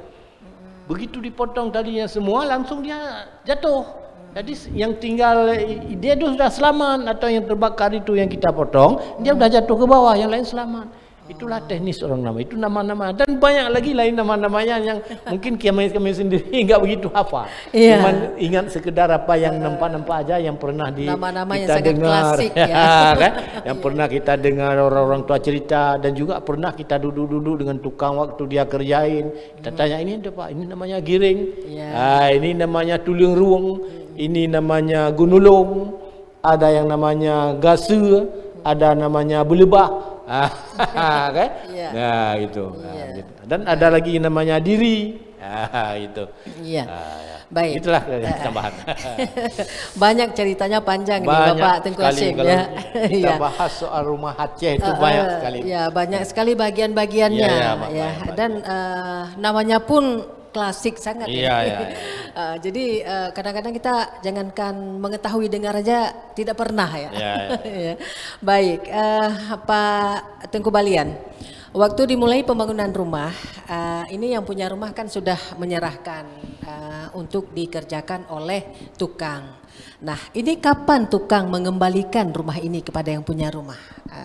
S3: Begitu dipotong talinya semua, langsung dia jatuh. Jadi yang tinggal dia itu sudah selamat, atau yang terbakar itu yang kita potong, dia sudah jatuh ke bawah, yang lain selamat. Itulah teknis orang nama. Itu nama-nama, dan banyak lagi lain nama-namanya yang mungkin kami sendiri enggak begitu hafal. Cuma ingat sekedar apa yang nampak-nampak aja, yang pernah
S1: nama-nama
S3: kita
S1: yang
S3: dengar,
S1: klasik,
S3: kan? Yang pernah kita dengar orang-orang tua cerita, dan juga pernah kita duduk-duduk dengan tukang waktu dia kerjain. Kita tanya, ini apa Pak? Ini namanya giring. Ini namanya tulang ruang. Ini namanya gunulung. Ada yang namanya gasa, ada namanya belebah. Kan? Nah, gitu. Gitu. Dan ada lagi yang namanya diri. Itu.
S1: Baik.
S3: Itulah tambahan.
S1: Banyak ceritanya panjang nih Bapak Tengku Hashim ya.
S3: Kita bahas soal rumah Aceh itu banyak sekali.
S1: Banyak sekali bagian-bagiannya dan namanya pun klasik sangat. Jadi kadang-kadang kita jangankan mengetahui, dengar aja tidak pernah ya. Baik, Pak Tengku Balian. Waktu dimulai pembangunan rumah, ini yang punya rumah kan sudah menyerahkan untuk dikerjakan oleh tukang. Nah, ini kapan tukang mengembalikan rumah ini kepada yang punya rumah,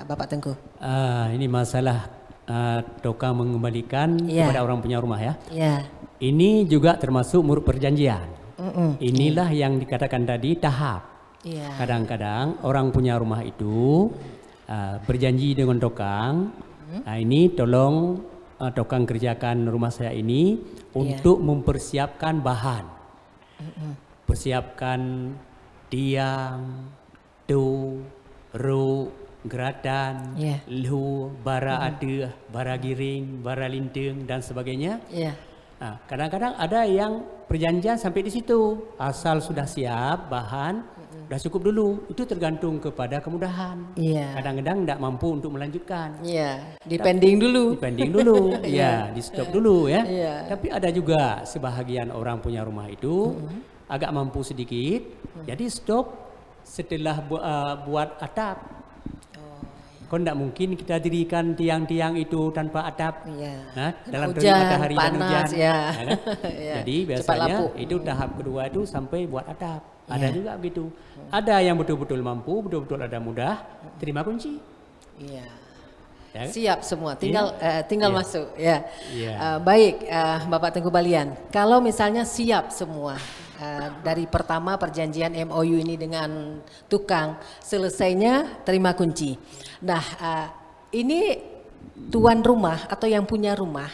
S1: Bapak Tengku?
S2: Ini masalah tukang mengembalikan kepada orang punya rumah ya. Ini juga termasuk menurut perjanjian. Inilah yang dikatakan tadi tahap. Kadang-kadang orang punya rumah itu berjanji dengan tukang, ini tolong tukang kerjakan rumah saya ini untuk mempersiapkan bahan, persiapkan tiang, tu, ru, geratan, lu, bara ada, bara giring, bara linting dan sebagainya. Kadang-kadang ada yang perjanjian sampai di situ, asal sudah siap bahan, sudah cukup dulu. Itu tergantung kepada kemudahan. Kadang-kadang tidak mampu untuk melanjutkan.
S1: Dipending dulu.
S2: Di stop dulu ya. Tapi ada juga sebahagian orang punya rumah itu agak mampu sedikit, jadi stop setelah buat atap. Kau tidak mungkin kita dirikan tiang-tiang itu tanpa atap. Dalam terik matahari dan hujan. Jadi biasanya itu tahap kedua itu sampai buat atap. Ada juga begitu. Ada yang betul-betul mampu, betul-betul ada mudah, terima kunci.
S1: Siap semua, tinggal masuk. Baik, Bapak Tengku Balian. Kalau misalnya siap semua, dari pertama perjanjian MOU ini dengan tukang, selesainya terima kunci. Nah, ini tuan rumah atau yang punya rumah,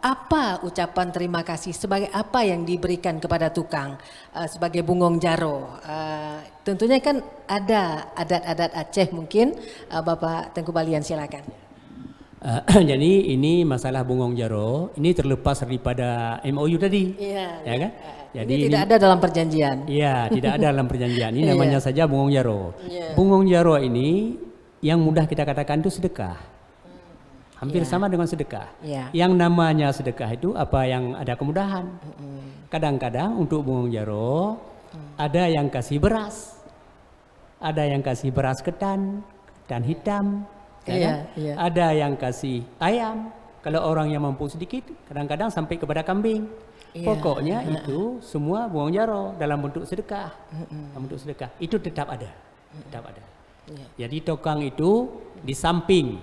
S1: apa ucapan terima kasih, sebagai apa yang diberikan kepada tukang sebagai bungong jaro? Tentunya kan ada adat-adat Aceh mungkin, Bapak Tengku Balian silakan.
S2: Jadi ini masalah bungong jaro, ini terlepas daripada MOU tadi, ya kan? Jadi
S1: ini tidak ada dalam perjanjian.
S2: Iya, tidak ada dalam perjanjian. Ini namanya saja bungong jaro. Bungong jaro ini yang mudah kita katakan itu sedekah. Hampir sama dengan sedekah. Yang namanya sedekah itu apa yang ada kemudahan. Kadang-kadang untuk bungong jaro ada yang kasih beras, ada yang kasih beras ketan hitam, ada yang kasih ayam. Kalau orang yang mampu sedikit, kadang-kadang sampai kepada kambing. Pokoknya itu semua bungong jaro dalam bentuk sedekah. Dalam bentuk sedekah itu tetap ada, tetap ada. Jadi tukang itu di samping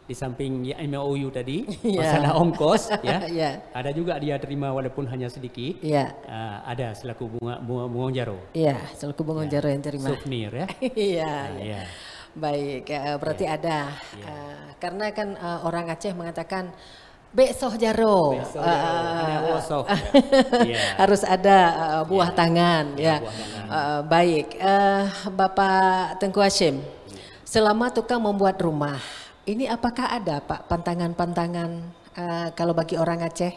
S2: di samping MOU tadi masalah ongkos ya. Ada juga dia terima walaupun hanya sedikit. Ada selaku bunga jaro.
S1: Selaku bunga jaro yang terima.
S2: Souvenir ya.
S1: Baik, berarti ada. Karena kan orang Aceh mengatakan besok jaro, harus ada buah tangan ya. Baik, Bapak Tengku Hashim, selama tukang membuat rumah, ini apakah ada Pak pantangan-pantangan kalau bagi orang Aceh?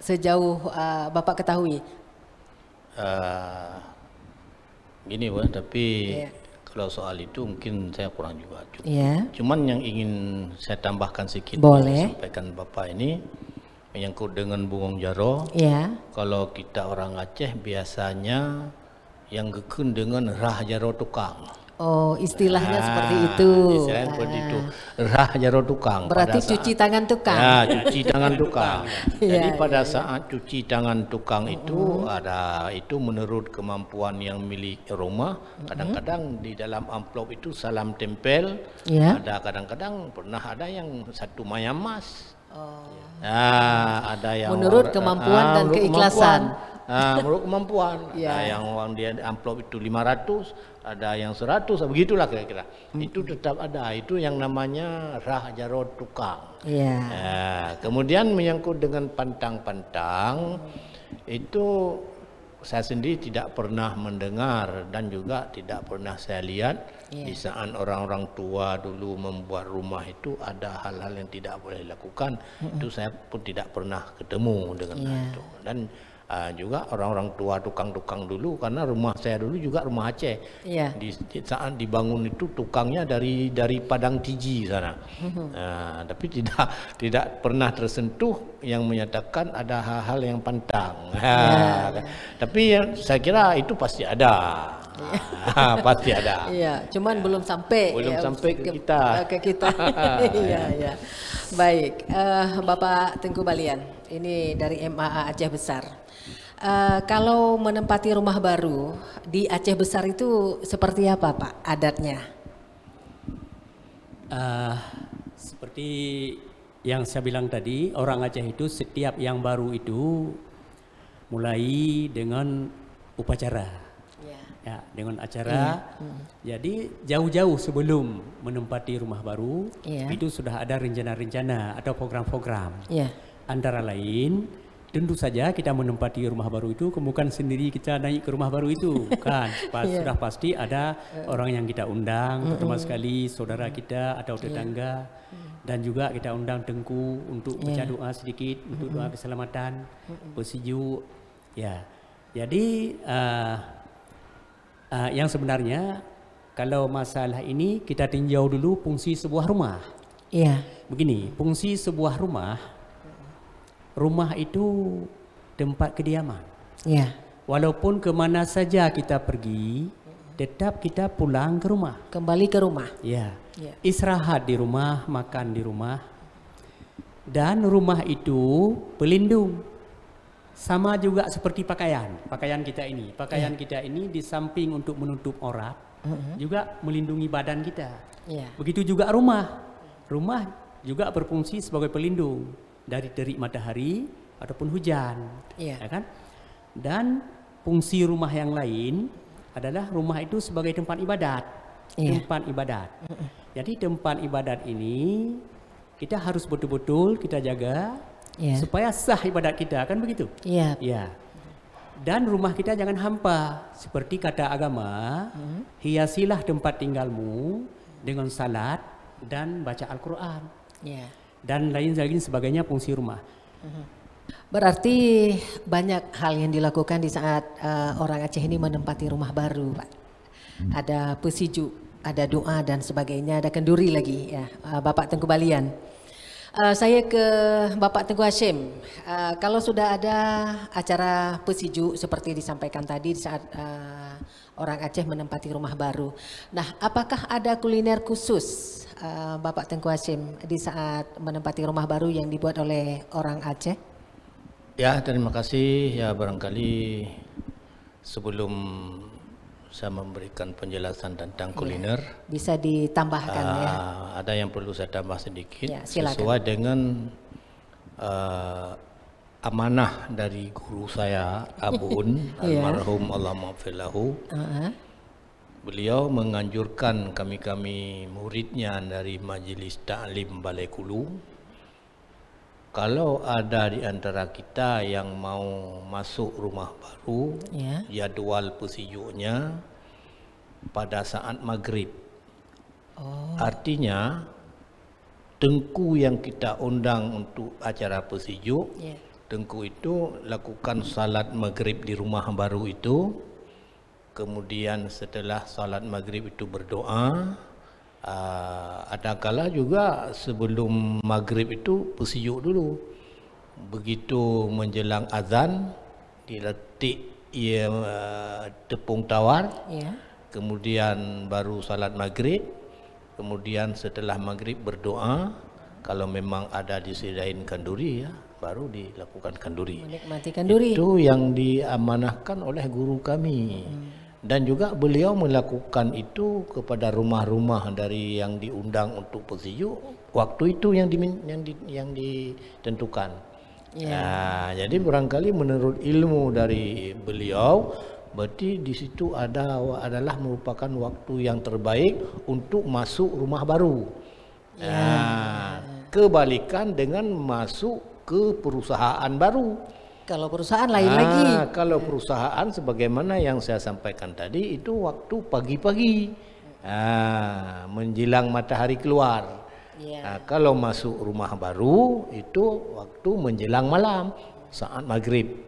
S1: Sejauh Bapak ketahui?
S3: Gini tapi kalau soal itu mungkin saya kurang juga. Cuman yang ingin saya tambahkan sedikit, sampaikan Bapak ini menyangkut dengan bungong jaro. Kalau kita orang Aceh biasanya yang gekun dengan rah jaro tukang.
S1: Oh, istilahnya seperti itu.
S3: Istilahnya seperti itu. Rah jaro tukang.
S1: Berarti cuci tangan tukang.
S3: Cuci tangan tukang. Jadi pada saat cuci tangan tukang itu itu menurut kemampuan yang milik rumah. Kadang-kadang di dalam amplop itu salam tempel. Ada kadang-kadang pernah ada yang satu mayam emas. Ada yang
S1: menurut kemampuan dan keikhlasan.
S3: Menurut kemampuan. Ada yang uang dia amplop itu 500. Ada yang 100, begitulah kira-kira. Itu tetap ada. Itu yang namanya rah jaro tukang. Kemudian menyangkut dengan pantang-pantang, itu saya sendiri tidak pernah mendengar dan juga tidak pernah saya lihat di saat orang-orang tua dulu membuat rumah itu ada hal-hal yang tidak boleh dilakukan. Itu saya pun tidak pernah ketemu dengan itu. Dan juga orang-orang tua tukang-tukang dulu, karena rumah saya dulu juga rumah Aceh. Di saat dibangun itu tukangnya dari Padang Tiji sana. Tapi tidak pernah tersentuh yang menyatakan ada hal-hal yang pantang. Tapi saya kira itu pasti ada. Pasti ada.
S1: Cuman belum sampai.
S3: Sampai ke kita.
S1: Baik, Bapak Tengku Balian, ini dari MAA Aceh Besar. Kalau menempati rumah baru di Aceh Besar itu seperti apa Pak adatnya?
S2: Seperti yang saya bilang tadi, orang Aceh itu setiap yang baru itu mulai dengan upacara. Dengan acara. Jadi jauh-jauh sebelum menempati rumah baru itu sudah ada rencana-rencana atau program-program. Antara lain, tentu saja kita menempati rumah baru itu bukan sendiri kita naik ke rumah baru itu, kan? Sudah pasti ada orang yang kita undang, pertama sekali saudara kita atau tetangga, dan juga kita undang Tengku untuk baca doa sedikit untuk doa keselamatan, bersejuk. Jadi yang sebenarnya kalau masalah ini kita tinjau dulu fungsi sebuah rumah. Begini, fungsi sebuah rumah itu tempat kediaman. Walaupun kemana saja kita pergi, tetap kita pulang ke rumah.
S1: Kembali ke rumah.
S2: Istirahat di rumah, makan di rumah. Dan rumah itu pelindung. Sama juga seperti pakaian kita ini. Pakaian kita ini di samping untuk menutup aurat, juga melindungi badan kita. Begitu juga rumah. Rumah juga berfungsi sebagai pelindung dari terik matahari ataupun hujan. Kan? Dan fungsi rumah yang lain adalah rumah itu sebagai tempat ibadat. Tempat ibadat. Jadi tempat ibadat ini kita harus betul-betul kita jaga. Supaya sah ibadat kita, kan begitu? Dan rumah kita jangan hampa. Seperti kata agama, hiasilah tempat tinggalmu dengan salat dan baca Al-Quran. Dan lain sebagainya fungsi rumah.
S1: Berarti banyak hal yang dilakukan di saat orang Aceh ini menempati rumah baru, Pak. Ada pesiju, ada doa dan sebagainya, ada kenduri lagi ya, Bapak Tengku Balian. Saya ke Bapak Tengku Hashim. Kalau sudah ada acara pesiju seperti disampaikan tadi di saat orang Aceh menempati rumah baru. Nah, apakah ada kuliner khusus Bapak Tengku Hashim di saat menempati rumah baru yang dibuat oleh orang Aceh?
S3: Terima kasih. Barangkali sebelum saya memberikan penjelasan tentang kuliner.
S1: Bisa ditambahkan ya.
S3: Ada yang perlu saya tambah sedikit,
S1: Ya, silakan.
S3: sesuai dengan amanah dari guru saya Abun almarhum Allah maghfir lahu. Beliau menganjurkan kami muridnya dari Majelis Ta'lim Balai Kulu, kalau ada di antara kita yang mau masuk rumah baru, jadwal pesijuknya pada saat maghrib. Artinya tengku yang kita undang untuk acara pesijuk, tengku itu lakukan salat maghrib di rumah baru itu, kemudian setelah salat maghrib itu berdoa. Ada kala juga sebelum maghrib itu pesijuk dulu. Begitu menjelang azan diletik tepung tawar, kemudian baru salat maghrib, kemudian setelah maghrib berdoa. Kalau memang ada disediain kanduri ya, baru dilakukan kanduri.
S1: Menikmati kanduri.
S3: Itu yang diamanahkan oleh guru kami. Dan juga beliau melakukan itu kepada rumah-rumah dari yang diundang untuk pesijuk. Waktu itu yang ditentukan. Jadi barangkali menurut ilmu dari beliau, berarti di situ adalah merupakan waktu yang terbaik untuk masuk rumah baru. Kebalikan dengan masuk ke perusahaan baru.
S1: Kalau perusahaan lain lagi.
S3: Kalau perusahaan sebagaimana yang saya sampaikan tadi itu waktu pagi-pagi, menjelang matahari keluar. Kalau masuk rumah baru itu waktu menjelang malam saat maghrib.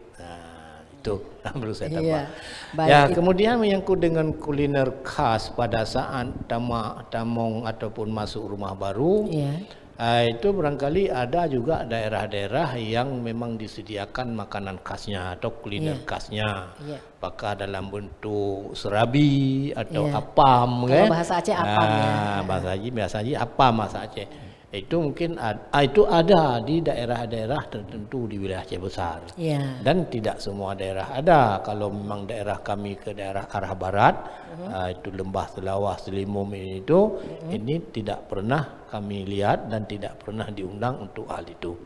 S3: Itu perlu saya tambah. Kemudian menyangkut dengan kuliner khas pada saat tamong ataupun masuk rumah baru. Itu barangkali ada juga daerah-daerah yang memang disediakan makanan khasnya atau kuliner khasnya, apakah dalam bentuk serabi atau apam.
S1: Kalau bahasa Aceh apam
S3: Bahasa Aceh apam, bahasa Aceh. Itu mungkin itu ada di daerah-daerah tertentu di wilayah Aceh besar. Dan tidak semua daerah ada. Kalau memang daerah kami ke daerah arah barat, itu Lembah Telawah, Selimum ini tidak pernah kami lihat dan tidak pernah diundang untuk hal itu.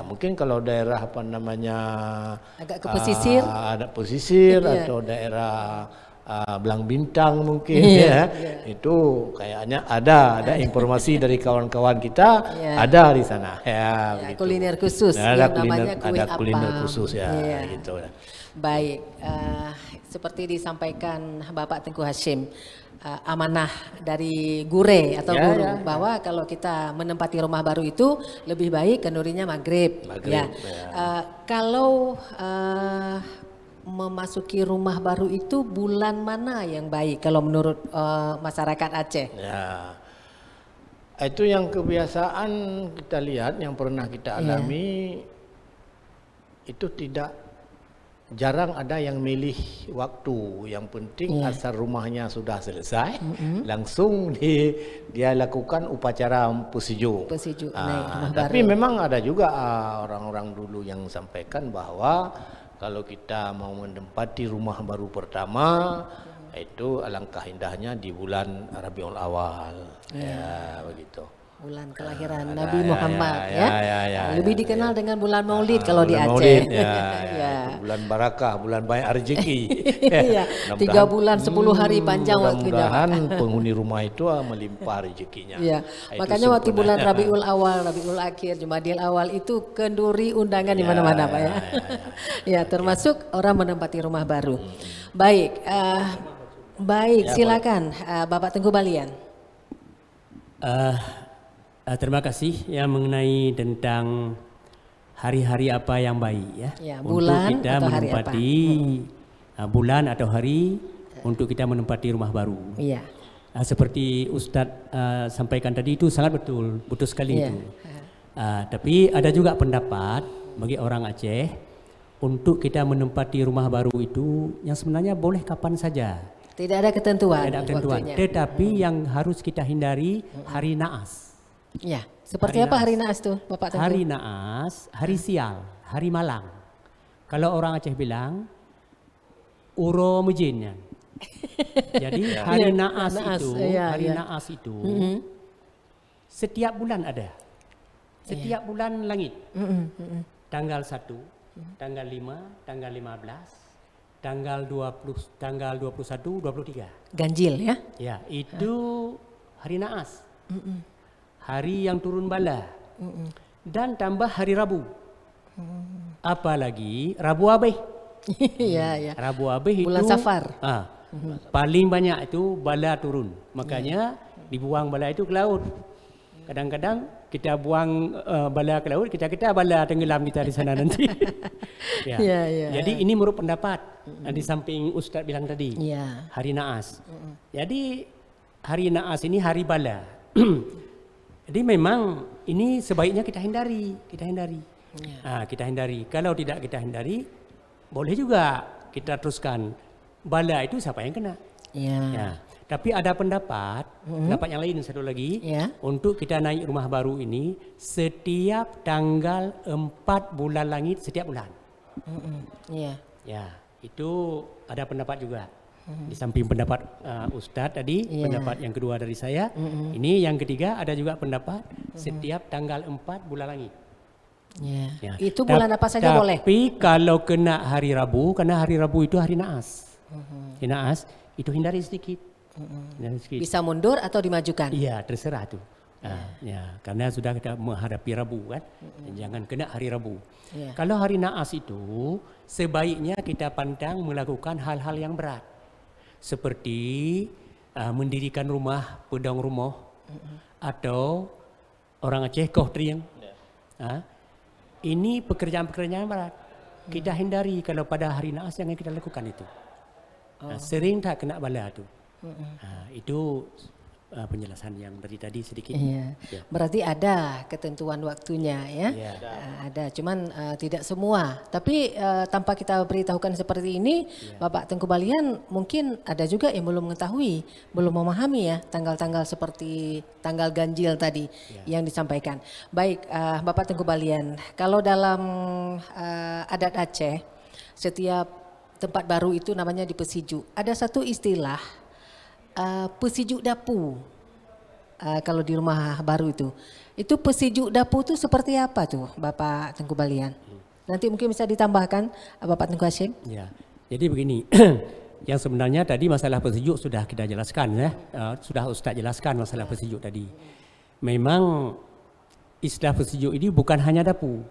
S3: Mungkin kalau daerah
S1: agak ke pesisir,
S3: ada pesisir atau daerah Belang Bintang mungkin itu kayaknya ada informasi dari kawan-kawan kita ada di sana
S1: kuliner khusus
S3: ada
S1: kuliner
S3: khusus gitu.
S1: Baik, seperti disampaikan Bapak Tengku Hashim, amanah dari gure atau guru bahwa kalau kita menempati rumah baru itu lebih baik kendurinya maghrib. Kalau memasuki rumah baru itu bulan mana yang baik kalau menurut masyarakat Aceh?
S3: Itu yang kebiasaan kita lihat, yang pernah kita alami, itu jarang ada yang milih waktu. Yang penting asal rumahnya sudah selesai, langsung dia lakukan upacara pesijuk. Tapi memang ada juga orang-orang dulu yang sampaikan bahwa kalau kita mau menempati rumah baru pertama, itu alangkah indahnya di bulan Rabiul Awal. Begitu.
S1: Bulan kelahiran Nabi Muhammad lebih dikenal dengan bulan Maulid kalau di Aceh.
S3: Maulid, bulan barakah, bulan banyak rezeki.
S1: 3 bulan 10 hari panjang waktunya.
S3: Mudah-mudahan penghuni rumah itu melimpah rezekinya.
S1: Makanya waktu bulan Rabiul Awal, Rabiul Akhir, Jumadil Awal itu kenduri undangan di mana-mana Pak ya. Termasuk orang menempati rumah baru. Baik, silakan Bapak Tengku Balian.
S2: Terima kasih mengenai tentang hari-hari apa yang baik
S1: bulan
S2: untuk kita
S1: atau
S2: menempati bulan atau hari untuk kita menempati rumah baru. Seperti Ustadz sampaikan tadi itu sangat betul sekali itu. Tapi ada juga pendapat bagi orang Aceh untuk kita menempati rumah baru itu yang sebenarnya boleh kapan saja.
S1: Tidak ada ketentuan.
S2: Tetapi yang harus kita hindari hari naas.
S1: Seperti apa hari naas tuh Bapak Tengku?
S2: Hari naas, hari sial, hari malang. Kalau orang Aceh bilang uro mejinnya. Jadi hari naas
S1: naas,
S2: itu setiap bulan ada. Setiap bulan langit. Tanggal 1, tanggal 5, tanggal 15, tanggal 20, tanggal 21, 23.
S1: Ganjil ya?
S2: Ya, itu hari naas. Hari yang turun bala. Dan tambah hari Rabu. Apalagi Rabu Abih.
S1: Ya.
S2: Rabu Abih
S1: bulan
S2: itu
S1: Safar.
S2: Paling banyak itu bala turun. Makanya dibuang bala itu ke laut. Kadang-kadang kita buang bala ke laut, kita bala tenggelam kita di sana nanti. Jadi ini menurut pendapat di samping Ustaz bilang tadi. Hari naas. Jadi hari naas ini hari bala. Jadi memang ini sebaiknya kita hindari. Kita hindari. Kalau tidak kita hindari, boleh juga kita teruskan. Bala itu siapa yang kena? Tapi ada pendapat yang lain satu lagi, untuk kita naik rumah baru ini setiap tanggal 4 bulan langit setiap bulan. Itu ada pendapat juga. Di samping pendapat Ustadz tadi, pendapat yang kedua dari saya, ini yang ketiga ada juga pendapat setiap tanggal 4 bulan langit.
S1: Itu bulan apa saja boleh?
S2: Tapi kalau kena hari Rabu, karena hari Rabu itu hari naas. Hari naas itu hindari sedikit.
S1: Bisa mundur atau dimajukan?
S2: Iya, terserah tuh. Karena sudah kita menghadapi Rabu kan, jangan kena hari Rabu. Kalau hari naas itu sebaiknya kita pandang melakukan hal-hal yang berat, seperti mendirikan rumah, pedang rumah, atau orang Aceh koh trieng. Ini pekerjaan-pekerjaan berat. Kita hindari kalau pada hari naas, jangan kita lakukan itu. Sering tak kena bala tu. Itu penjelasan yang dari tadi sedikit.
S1: Berarti ada ketentuan waktunya ya. Ada, cuman tidak semua. Tapi tanpa kita beritahukan seperti ini, Bapak Tengku Balian mungkin ada juga yang belum mengetahui, belum memahami ya tanggal-tanggal seperti tanggal ganjil tadi yang disampaikan. Baik, Bapak Tengku Balian, kalau dalam adat Aceh, setiap tempat baru itu namanya dipesiju. Ada satu istilah pesiju dapu. Kalau di rumah baru itu pesiju dapu itu seperti apa tuh Bapak Tengku Balian? Nanti mungkin bisa ditambahkan Bapak Tengku Hashim.
S2: Jadi begini, yang sebenarnya tadi masalah pesiju sudah kita jelaskan ya, sudah Ustaz jelaskan masalah pesiju tadi. Memang istilah pesiju ini bukan hanya dapu.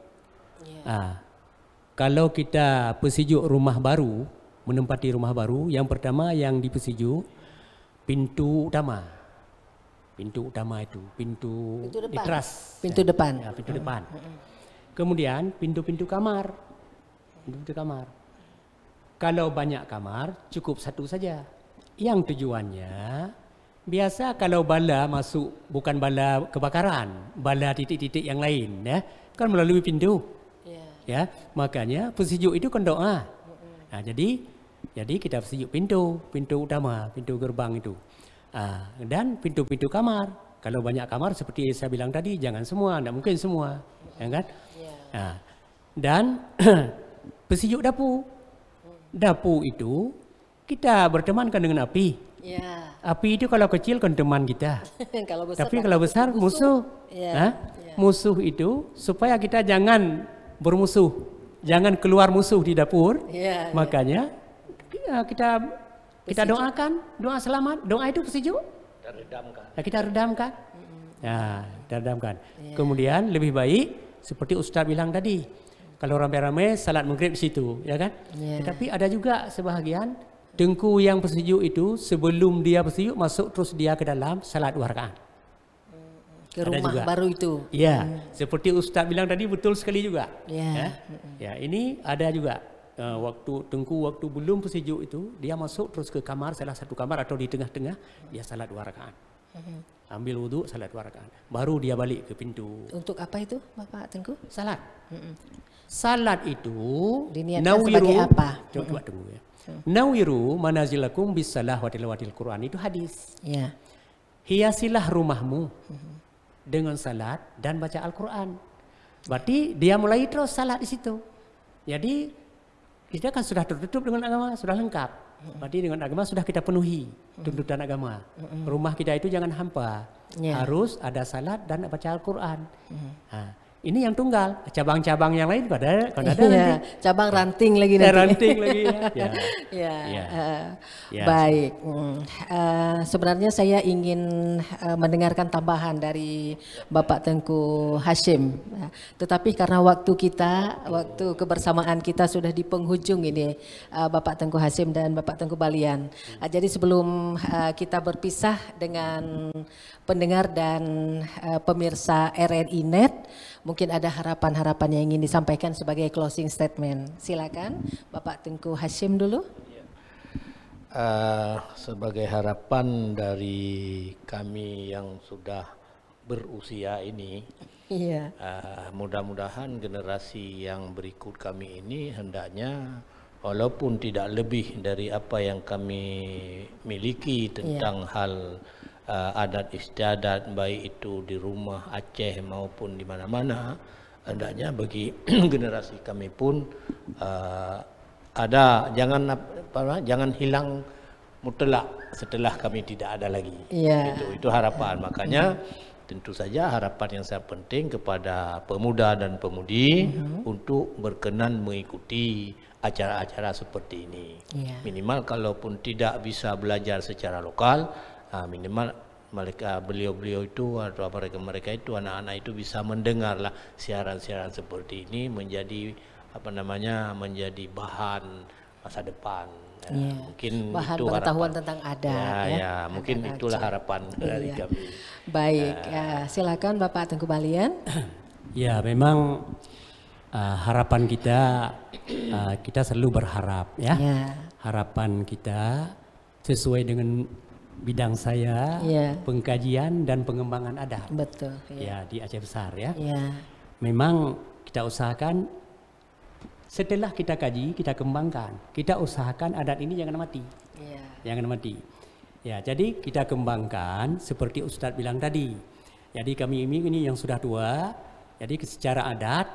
S2: Kalau kita pesiju rumah baru, menempati rumah baru, yang pertama yang dipesiju pintu utama. Pintu utama itu, pintu diteras.
S1: Pintu depan.
S2: Pintu depan. Kemudian pintu-pintu kamar. Pintu kamar. Kalau banyak kamar, cukup satu saja. Yang tujuannya, biasa kalau bala masuk, bukan bala kebakaran, bala titik-titik yang lain, ya, kan melalui pintu. Ya, makanya pesiju itu kan doa. Jadi kita pesiju pintu utama, pintu gerbang itu. Dan pintu-pintu kamar. Kalau banyak kamar seperti saya bilang tadi, jangan semua, tidak mungkin semua, ya kan? Dan pesiju dapu. Dapu itu kita bertemankan dengan api. Api itu kalau kecil kan teman kita. Tapi kalau besar musuh. Musuh itu supaya kita jangan bermusuh, jangan keluar musuh di dapur. Makanya kita doakan, doa selamat, doa itu pesiju. Kita redamkan. Kita redamkan. Kemudian lebih baik seperti Ustaz bilang tadi, kalau ramai-ramai salat maghrib di situ, ya kan? Tetapi ada juga sebahagian tengku yang pesiju itu sebelum dia pesiju masuk terus dia ke dalam salat 2 rakaat.
S1: Ke rumah baru itu.
S2: Seperti Ustaz bilang tadi betul sekali juga. Ini ada juga. Waktu belum pesiju itu dia masuk terus ke kamar, salah satu kamar atau di tengah-tengah dia salat 2 rakaat. Ambil wudhu, salat 2 rakaat. Baru dia balik ke pintu.
S1: Untuk apa itu Bapak Tengku?
S2: Salat. Salat itu
S1: diniatkan sebagai apa?
S2: Coba tunggu ya. Nawiru manazilakum bisalah wa tilawatil Quran, itu hadis. Hiasilah rumahmu dengan salat dan baca Al-Quran. Berarti dia mulai terus salat di situ. Jadi kita kan sudah tertutup dengan agama, sudah lengkap. Berarti dengan agama sudah kita penuhi tuntutan agama. Rumah kita itu jangan hampa. Harus ada salat dan baca Al-Quran. Ini yang tunggal, cabang-cabang yang lain pada ada nanti.
S1: Cabang ranting lagi nanti.
S2: Ranting lagi
S1: Baik. Sebenarnya saya ingin mendengarkan tambahan dari Bapak Tengku Hashim. Tetapi karena waktu kebersamaan kita sudah di penghujung ini, Bapak Tengku Hashim dan Bapak Tengku Balian. Jadi sebelum kita berpisah dengan pendengar dan pemirsa RRI Net, mungkin ada harapan-harapan yang ingin disampaikan sebagai closing statement. Silakan Bapak Tengku Hashim dulu.
S3: Sebagai harapan dari kami yang sudah berusia ini, mudah-mudahan generasi yang berikut kami ini hendaknya walaupun tidak lebih dari apa yang kami miliki tentang hal adat istiadat, baik itu di rumah Aceh maupun di mana-mana, hendaknya bagi generasi kami pun jangan hilang mutlak setelah kami tidak ada lagi. Itu harapan. Makanya tentu saja harapan yang sangat penting kepada pemuda dan pemudi untuk berkenan mengikuti acara-acara seperti ini. Minimal kalaupun tidak bisa belajar secara lokal, minimal beliau-beliau itu atau mereka itu anak-anak itu bisa mendengarlah siaran-siaran seperti ini menjadi menjadi bahan masa depan. Mungkin
S1: bahan
S3: itu
S1: pengetahuan
S3: harapan
S1: tentang adat.
S3: Mungkin itulah harapan dari kami.
S1: Baik, silakan Bapak Tengku Balian.
S2: Ya, memang harapan kita selalu berharap harapan kita sesuai dengan bidang saya, pengkajian dan pengembangan adat.
S1: Betul.
S2: Di Aceh Besar Memang kita usahakan setelah kita kaji, kita kembangkan, kita usahakan adat ini jangan mati. Jangan mati. Jadi kita kembangkan seperti Ustadz bilang tadi. Jadi kami ini yang sudah tua, jadi secara adat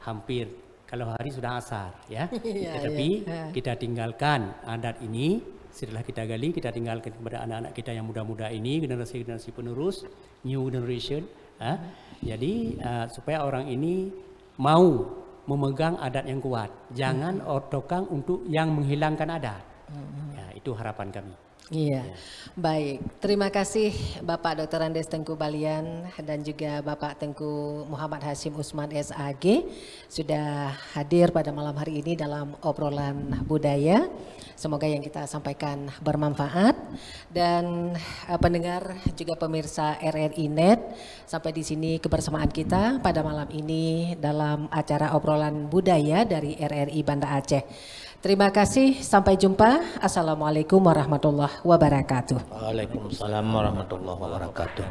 S2: hampir kalau hari sudah asar tetapi kita tinggalkan adat ini. Setelah kita gali, kita tinggalkan kepada anak-anak kita yang muda-muda ini, generasi-generasi penerus, new generation. Jadi supaya orang ini mau memegang adat yang kuat, jangan otokang untuk yang menghilangkan adat. Itu harapan kami.
S1: Baik. Terima kasih Bapak Dr. Andes Tengku Balian dan juga Bapak Tengku Muhammad Hashim Usman SAG sudah hadir pada malam hari ini dalam obrolan budaya. Semoga yang kita sampaikan bermanfaat dan pendengar juga pemirsa RRI Net, sampai di sini kebersamaan kita pada malam ini dalam acara obrolan budaya dari RRI Banda Aceh. Terima kasih, sampai jumpa. Assalamualaikum warahmatullahi wabarakatuh.
S3: Waalaikumsalam warahmatullahi wabarakatuh.